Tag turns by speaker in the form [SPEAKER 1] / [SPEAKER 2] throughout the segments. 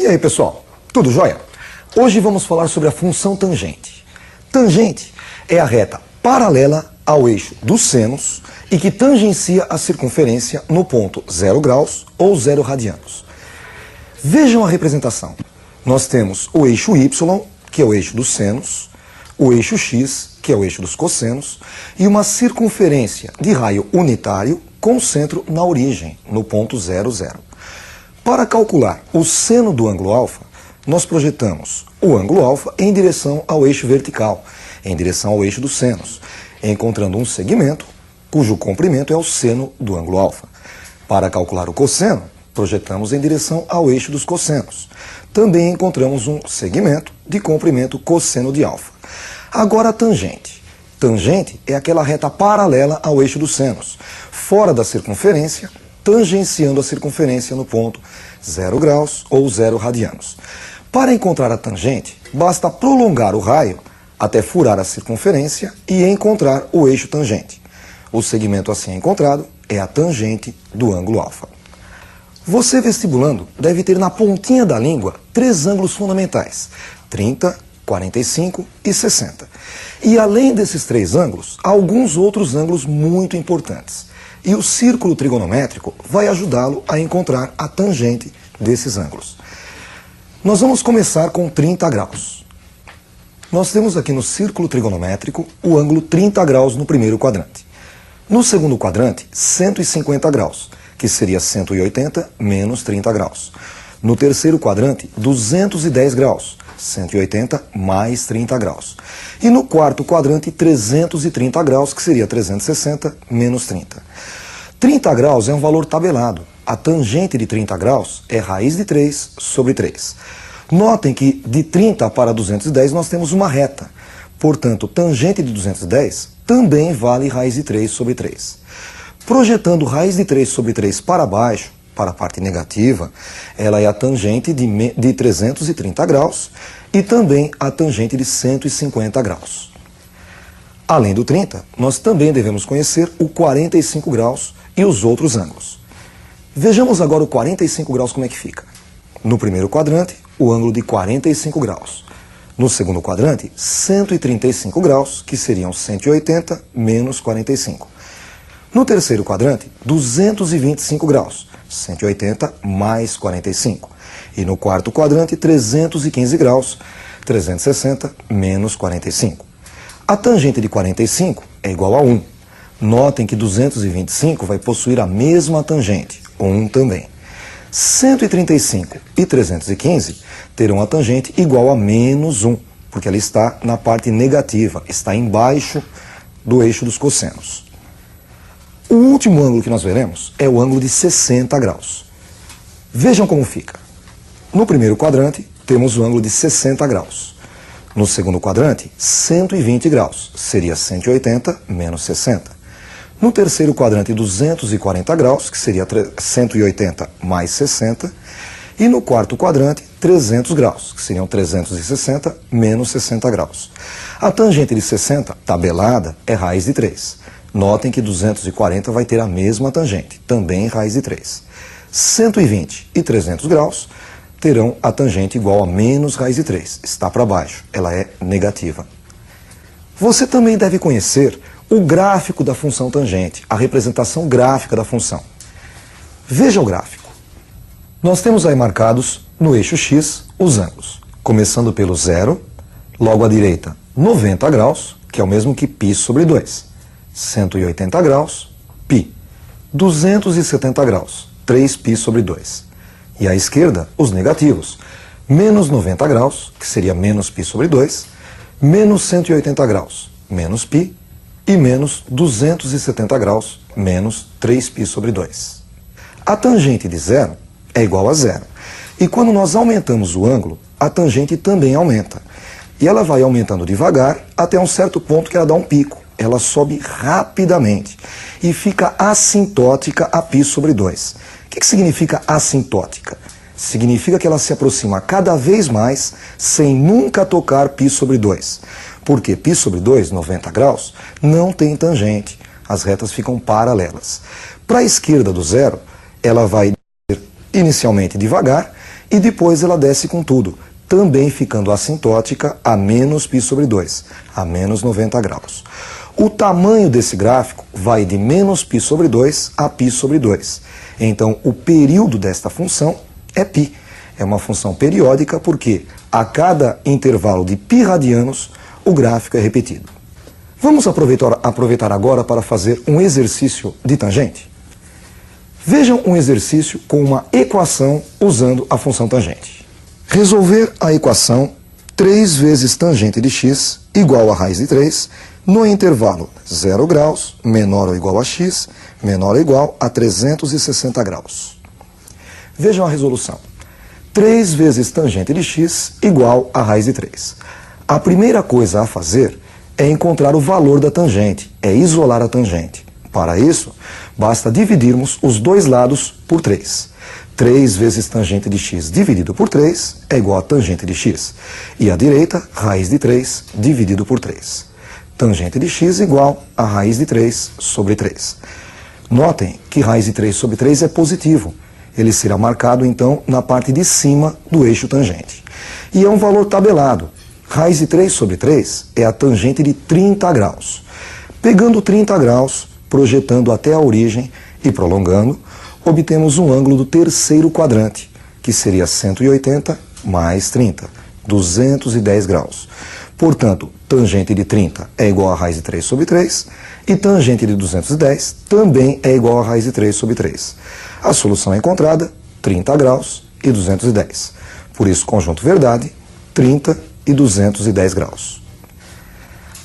[SPEAKER 1] E aí, pessoal, tudo jóia? Hoje vamos falar sobre a função tangente. Tangente é a reta paralela ao eixo dos senos e que tangencia a circunferência no ponto 0 graus ou 0 radianos. Vejam a representação. Nós temos o eixo Y, que é o eixo dos senos, o eixo X, que é o eixo dos cossenos, e uma circunferência de raio unitário com centro na origem, no ponto 0, 0. Para calcular o seno do ângulo alfa, nós projetamos o ângulo alfa em direção ao eixo vertical, em direção ao eixo dos senos, encontrando um segmento cujo comprimento é o seno do ângulo alfa. Para calcular o cosseno, projetamos em direção ao eixo dos cossenos. Também encontramos um segmento de comprimento cosseno de alfa. Agora a tangente. Tangente é aquela reta paralela ao eixo dos senos, fora da circunferência, tangenciando a circunferência no ponto 0 graus ou 0 radianos. Para encontrar a tangente, basta prolongar o raio até furar a circunferência e encontrar o eixo tangente. O segmento assim encontrado é a tangente do ângulo alfa. Você, vestibulando, deve ter na pontinha da língua 3 ângulos fundamentais: 30, 45 e 60. E além desses 3 ângulos, há alguns outros ângulos muito importantes. E o círculo trigonométrico vai ajudá-lo a encontrar a tangente desses ângulos. Nós vamos começar com 30 graus. Nós temos aqui no círculo trigonométrico o ângulo 30 graus no primeiro quadrante. No segundo quadrante, 150 graus, que seria 180 menos 30 graus. No terceiro quadrante, 210 graus, 180 mais 30 graus. E no quarto quadrante, 330 graus, que seria 360 menos 30. 30 graus é um valor tabelado. A tangente de 30 graus é raiz de 3 sobre 3. Notem que de 30 para 210 nós temos uma reta. Portanto, tangente de 210 também vale raiz de 3 sobre 3. Projetando raiz de 3 sobre 3 para baixo, para a parte negativa, ela é a tangente de 330 graus e também a tangente de 150 graus. Além do 30, nós também devemos conhecer o 45 graus e os outros ângulos. Vejamos agora o 45 graus como é que fica. No primeiro quadrante, o ângulo de 45 graus. No segundo quadrante, 135 graus, que seriam 180 menos 45. No terceiro quadrante, 225 graus, 180 mais 45. E no quarto quadrante, 315 graus, 360 menos 45. A tangente de 45 é igual a 1. Notem que 225 vai possuir a mesma tangente, 1 também. 135 e 315 terão a tangente igual a menos 1, porque ela está na parte negativa, está embaixo do eixo dos cossenos. O último ângulo que nós veremos é o ângulo de 60 graus. Vejam como fica. No primeiro quadrante, temos o ângulo de 60 graus. No segundo quadrante, 120 graus, seria 180 menos 60. No terceiro quadrante, 240 graus, que seria 180 mais 60. E no quarto quadrante, 300 graus, que seriam 360 menos 60 graus. A tangente de 60, tabelada, é raiz de 3. Notem que 240 vai ter a mesma tangente, também raiz de 3. 120 e 300 graus terão a tangente igual a menos raiz de 3. Está para baixo, ela é negativa. Você também deve conhecer o gráfico da função tangente, a representação gráfica da função. Veja o gráfico. Nós temos aí marcados no eixo X os ângulos, começando pelo 0, logo à direita 90 graus, que é o mesmo que π sobre 2, 180 graus, π, 270 graus, 3π sobre 2. E à esquerda, os negativos, menos 90 graus, que seria menos π sobre 2, menos 180 graus, menos π, e menos 270 graus, menos 3π sobre 2. A tangente de 0 é igual a 0. E quando nós aumentamos o ângulo, a tangente também aumenta. E ela vai aumentando devagar até um certo ponto que ela dá um pico. Ela sobe rapidamente e fica assintótica a π sobre 2. O que significa assintótica? Significa que ela se aproxima cada vez mais sem nunca tocar π sobre 2. Porque π sobre 2, 90 graus, não tem tangente. As retas ficam paralelas. Para a esquerda do 0, ela vai inicialmente devagar e depois ela desce com tudo, também ficando assintótica a menos π sobre 2, a menos 90 graus. O tamanho desse gráfico vai de menos π sobre 2 a π sobre 2. Então, o período desta função é π. É uma função periódica porque a cada intervalo de π radianos, o gráfico é repetido. Vamos aproveitar agora para fazer um exercício de tangente. Vejam um exercício com uma equação usando a função tangente. Resolver a equação 3 vezes tangente de x igual a raiz de 3 no intervalo 0 graus menor ou igual a x menor ou igual a 360 graus. Vejam a resolução. 3 vezes tangente de x igual a raiz de 3. A primeira coisa a fazer é encontrar o valor da tangente, é isolar a tangente. Para isso, basta dividirmos os dois lados por 3. 3 vezes tangente de x dividido por 3 é igual a tangente de x. E à direita, raiz de 3 dividido por 3. Tangente de x igual a raiz de 3 sobre 3. Notem que raiz de 3 sobre 3 é positivo. Ele será marcado, então, na parte de cima do eixo tangente. E é um valor tabelado. Raiz de 3 sobre 3 é a tangente de 30 graus. Pegando 30 graus, projetando até a origem e prolongando, obtemos um ângulo do terceiro quadrante, que seria 180 mais 30, 210 graus. Portanto, tangente de 30 é igual a raiz de 3 sobre 3 e tangente de 210 também é igual a raiz de 3 sobre 3. A solução é encontrada, 30 graus e 210. Por isso, conjunto verdade, 30 e 210 graus.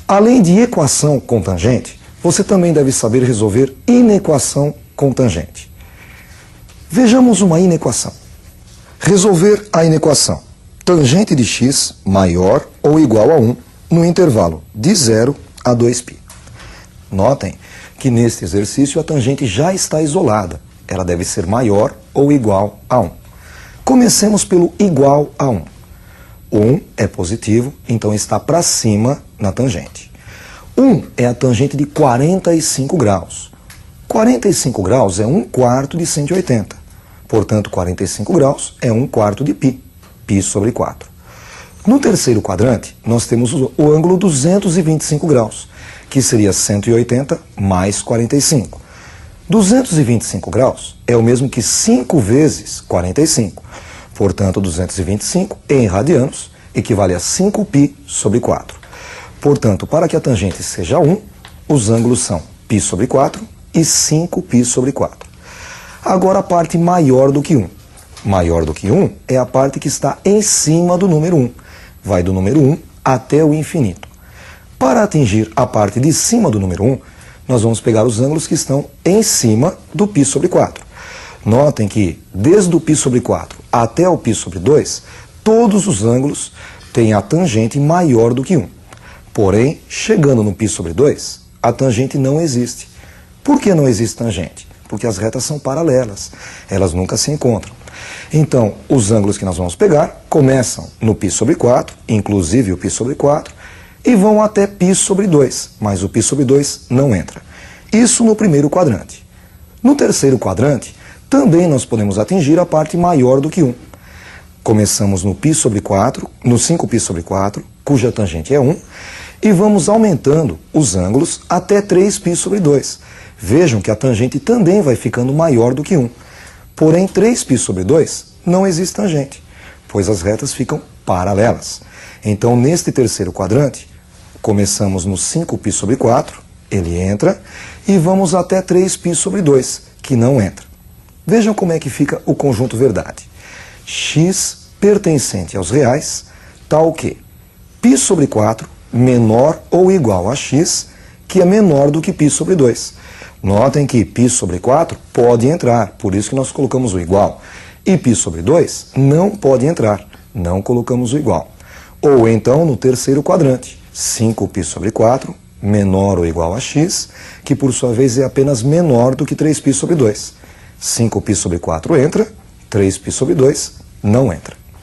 [SPEAKER 1] Além de equação com tangente, você também deve saber resolver inequação com tangente. Vejamos uma inequação. Resolver a inequação tangente de x maior ou igual a 1 no intervalo de 0 a 2π. Notem que neste exercício a tangente já está isolada. Ela deve ser maior ou igual a 1. Comecemos pelo igual a 1. 1 é positivo, então está para cima na tangente. 1 é a tangente de 45 graus. 45 graus é 1/4 de 180. Portanto, 45 graus é 1/4 de π. π sobre 4. No terceiro quadrante, nós temos o ângulo 225 graus, que seria 180 mais 45. 225 graus é o mesmo que 5 vezes 45. Portanto, 225 em radianos equivale a 5π sobre 4. Portanto, para que a tangente seja 1, os ângulos são π sobre 4 e 5π sobre 4. Agora a parte maior do que 1. Maior do que 1 é a parte que está em cima do número 1. Vai do número 1 até o infinito. Para atingir a parte de cima do número 1, nós vamos pegar os ângulos que estão em cima do π sobre 4. Notem que, desde o π sobre 4 até o π sobre 2, todos os ângulos têm a tangente maior do que 1. Porém, chegando no π sobre 2, a tangente não existe. Por que não existe tangente? Porque as retas são paralelas, elas nunca se encontram. Então, os ângulos que nós vamos pegar começam no π sobre 4, inclusive o π sobre 4, e vão até π sobre 2, mas o π sobre 2 não entra. Isso no primeiro quadrante. No terceiro quadrante, também nós podemos atingir a parte maior do que 1. Começamos no π sobre 4, no 5π sobre 4, cuja tangente é 1, e vamos aumentando os ângulos até 3π sobre 2. Vejam que a tangente também vai ficando maior do que 1. Porém, 3π sobre 2 não existe tangente, pois as retas ficam paralelas. Então, neste terceiro quadrante, começamos no 5π sobre 4, ele entra, e vamos até 3π sobre 2, que não entra. Vejam como é que fica o conjunto verdade. X pertencente aos reais, tal que π sobre 4 menor ou igual a x, que é menor do que π sobre 2. Notem que π sobre 4 pode entrar, por isso que nós colocamos o igual. E π sobre 2 não pode entrar, não colocamos o igual. Ou então, no terceiro quadrante, 5π sobre 4 menor ou igual a x, que por sua vez é apenas menor do que 3π sobre 2. 5π sobre 4 entra, 3π sobre 2 não entra.